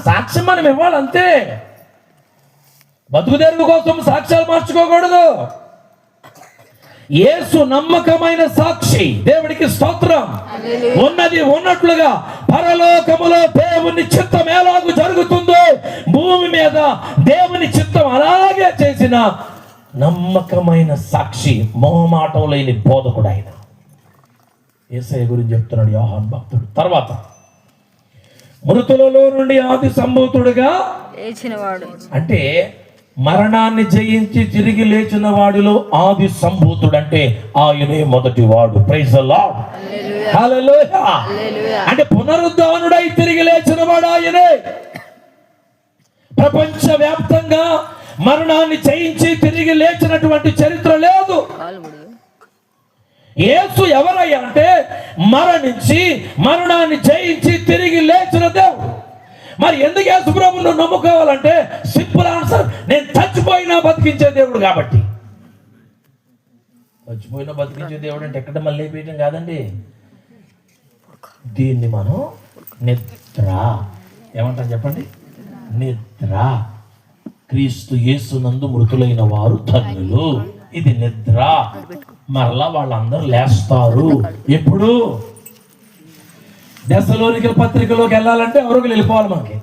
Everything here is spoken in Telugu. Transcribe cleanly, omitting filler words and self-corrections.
సాక్ష్యం మనం ఇవ్వాలంతే. బతుకు తెరువు కోసం సాక్ష్యాలు మార్చుకోకూడదు. యేసు నమ్మకమైన సాక్షి. దేవుడికి స్తోత్రం. ఉన్నది ఉన్నట్లుగా పరలోకములో దేవుని చిత్తం ఎలాగూ జరుగుతుందో భూమి మీద దేవుని చిత్తం అలాగే చేసిన నమ్మకమైన సాక్షి, మొహమాటం లేని బోధకుడు ఆయన. యేసయ్య గురించి చెప్తున్నాడు యోహాను భక్తుడు. తర్వాత మృతులలో నుండి ఆది సంభూతుడుగా లేచినవాడు అంటే మరణాన్ని జయించి తిరిగి లేచిన వాడిలో ఆది సంభూతుడు అంటే ఆయనే మొదటి వాడు. Praise the Lord. హల్లెలూయా. అంటే పునరుద్ధానుడై తిరిగి లేచిన వాడు ఆయనే. ప్రపంచ వ్యాప్తంగా మరణాన్ని జయించి తిరిగి లేచినటువంటి చరిత్ర లేదు. యేసు ఎవరయ్యా అంటే మరణించి మరణాన్ని జయించి తిరిగి లేచిన దేవుడు. మరి ఎందుకు యేసు ప్రభువును నమ్ముకోవాలంటే సింపుల్ ఆన్సర్, నేను చచ్చిపోయినా బతికించే దేవుడు కాబట్టి. చచ్చిపోయినా బతికించే దేవుడు అంటే ఎక్కడ మళ్ళీ పీయటం కాదండి. దీన్ని మనం నిద్ర ఏమంటాం చెప్పండి? నిద్ర. క్రీస్తు యేసునందు మృతులైన వారు ధన్యులు. ఇది నిద్ర. మరలా వాళ్ళందరూ లేస్తారు. ఎప్పుడు? దశలోనికల పత్రికలోకి వెళ్ళాలంటే ఎవరికి వెళ్ళిపోవాలి మనకి.